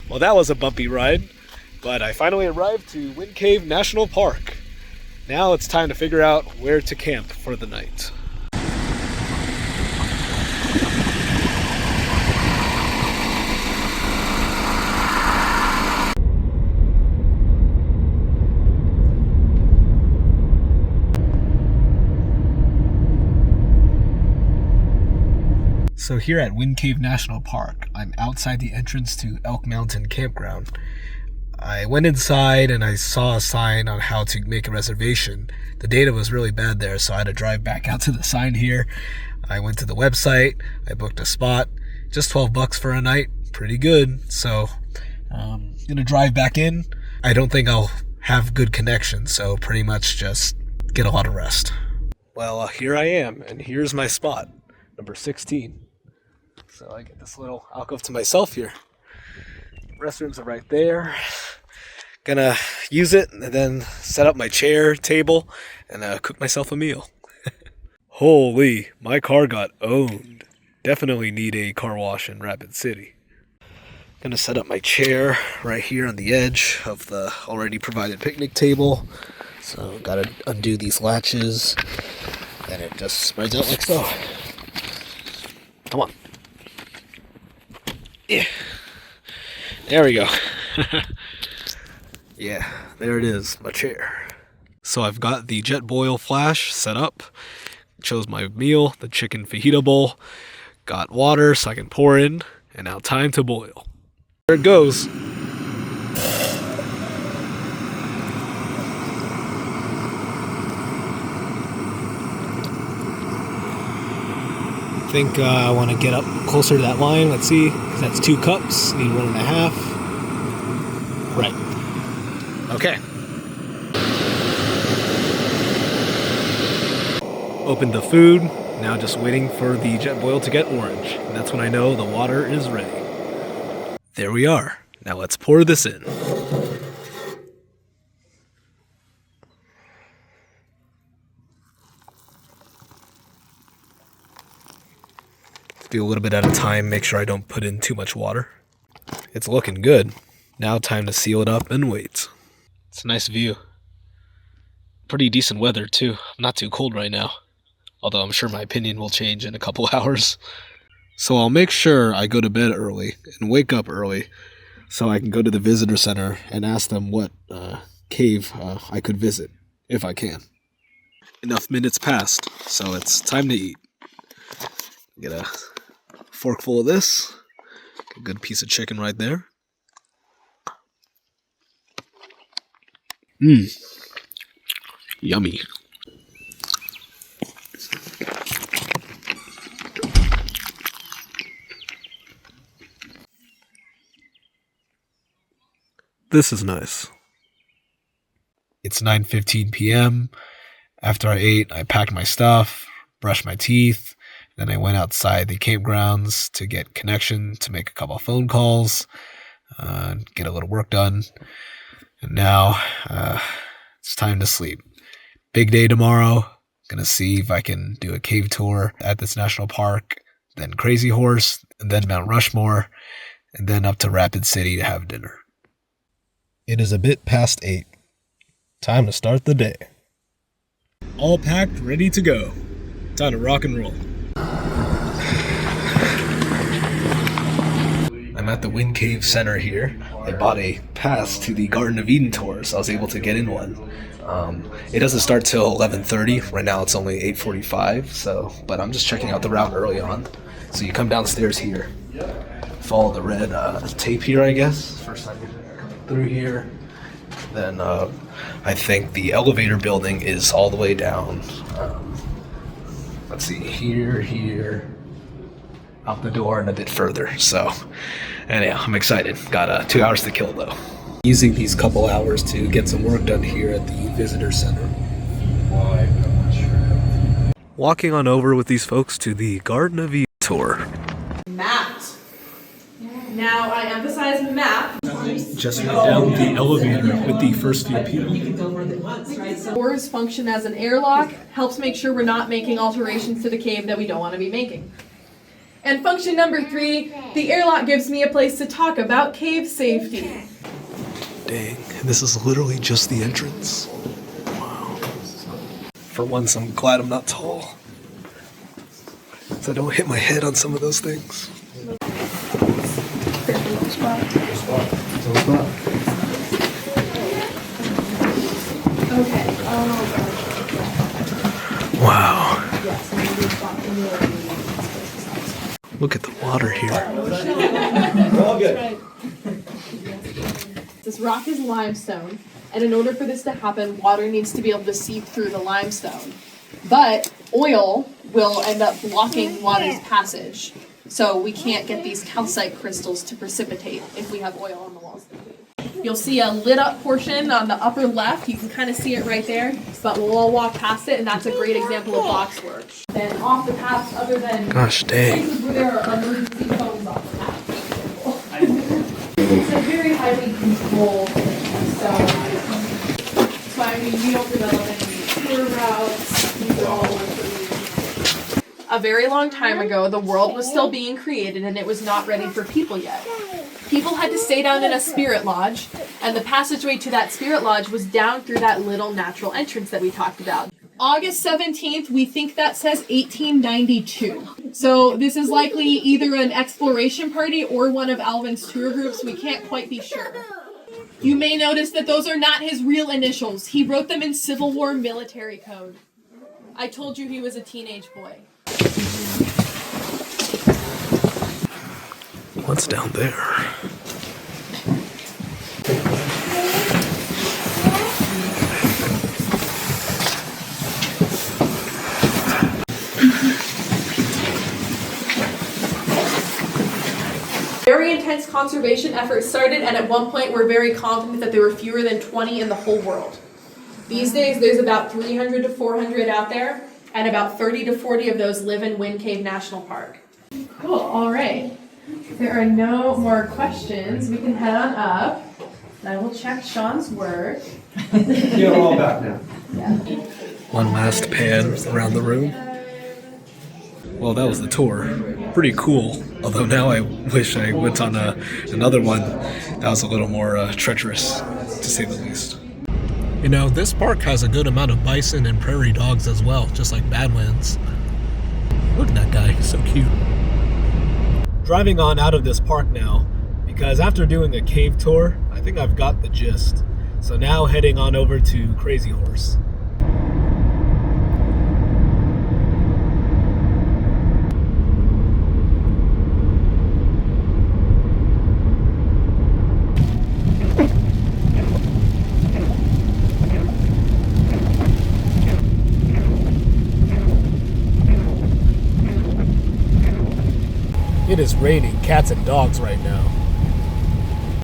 Well, that was a bumpy ride, but I finally arrived to Wind Cave National Park. Now it's time to figure out where to camp for the night. So here at Wind Cave National Park, I'm outside the entrance to Elk Mountain Campground. I went inside and I saw a sign on how to make a reservation. The data was really bad there, so I had to drive back out to the sign here. I went to the website, I booked a spot, just $12 for a night, pretty good. So I'm gonna drive back in. I don't think I'll have good connection, so pretty much just get a lot of rest. Well, here I am, and here's my spot, number 16. So I get this little alcove to myself here. Restrooms are right there. Gonna use it and then set up my chair, table, and cook myself a meal. Holy, my car got owned. Definitely need a car wash in Rapid City. Gonna set up my chair right here on the edge of the already provided picnic table. So gotta undo these latches, and it just spreads out like so. Come on. Yeah. There we go. Yeah, there it is, my chair. So I've got the jet boil flash set up. Chose my meal, the chicken fajita bowl. Got water so I can pour in. And now time to boil. There it goes. I think I want to get up closer to that line. Let's see, because that's 2 cups. Need 1.5. Right. Okay. Opened the food. Now just waiting for the jet boil to get orange. And that's when I know the water is ready. There we are. Now let's pour this in. Do a little bit at a time, make sure I don't put in too much water. It's looking good. Now time to seal it up and wait. It's a nice view. Pretty decent weather too. Not too cold right now. Although I'm sure my opinion will change in a couple hours. So I'll make sure I go to bed early and wake up early so I can go to the visitor center and ask them what cave I could visit, if I can. Enough minutes passed, so it's time to eat. Get a fork full of this. A good piece of chicken right there. Yummy. This is nice. It's 9:15 p.m. After I ate, I packed my stuff, brushed my teeth. Then I went outside the campgrounds to get connection, to make a couple of phone calls, get a little work done. And now it's time to sleep. Big day tomorrow. Gonna see if I can do a cave tour at this national park, then Crazy Horse, and then Mount Rushmore, and then up to Rapid City to have dinner. It is a bit past 8. Time to start the day. All packed, ready to go. Time to rock and roll. I'm at the Wind Cave Center here. I bought a pass to the Garden of Eden tour, so I was able to get in one. It doesn't start till 11:30. Right now it's only 8:45, but I'm just checking out the route early on. So you come downstairs here, follow the red tape here, I guess. First time coming through here. Then I think the elevator building is all the way down. Let's see, here, out the door and a bit further. So, anyhow, I'm excited. Got 2 hours to kill though. Using these couple hours to get some work done here at the visitor center. Walking on over with these folks to the Garden of Eden tour. Mapped. Now I emphasize map. Just went down the elevator with the first few people. Doors function as an airlock, helps make sure we're not making alterations to the cave that we don't want to be making. And function number 3, the airlock gives me a place to talk about cave safety. Dang, this is literally just the entrance. Wow. For once, I'm glad I'm not tall, so I don't hit my head on some of those things. Okay. Wow. Look at the water here. We're all good. This rock is limestone, and in order for this to happen, water needs to be able to seep through the limestone. But oil will end up blocking water's passage, so we can't get these calcite crystals to precipitate if we have oil on the walls. You'll see a lit up portion on the upper left. You can kind of see it right there, but we'll all walk past it, and that's a great example of box work. And off the paths, other than Gosh dang. places where there are emergency phones off the path, for example. It's a very highly controlled thing, so I mean, we don't develop any tour routes. These are all ones that we. A very long time ago, the world was still being created, and it was not ready for people yet. People had to stay down in a spirit lodge, and the passageway to that spirit lodge was down through that little natural entrance that we talked about. August 17th, we think that says 1892. So this is likely either an exploration party or one of Alvin's tour groups. We can't quite be sure. You may notice that those are not his real initials. He wrote them in Civil War military code. I told you he was a teenage boy. What's down there? Very intense conservation efforts started, and at one point we're very confident that there were fewer than 20 in the whole world. These days there's about 300 to 400 out there, and about 30 to 40 of those live in Wind Cave National Park. Cool, all right. If there are no more questions, we can head on up. And I will check Sean's work. You're all back now. One last pan around the room. Well, that was the tour. Pretty cool. Although now I wish I went on another one that was a little more treacherous, to say the least. You know, this park has a good amount of bison and prairie dogs as well, just like Badlands. Look at that guy, he's so cute. Driving on out of this park now, because after doing a cave tour, I think I've got the gist. So now heading on over to Crazy Horse. It is raining cats and dogs right now.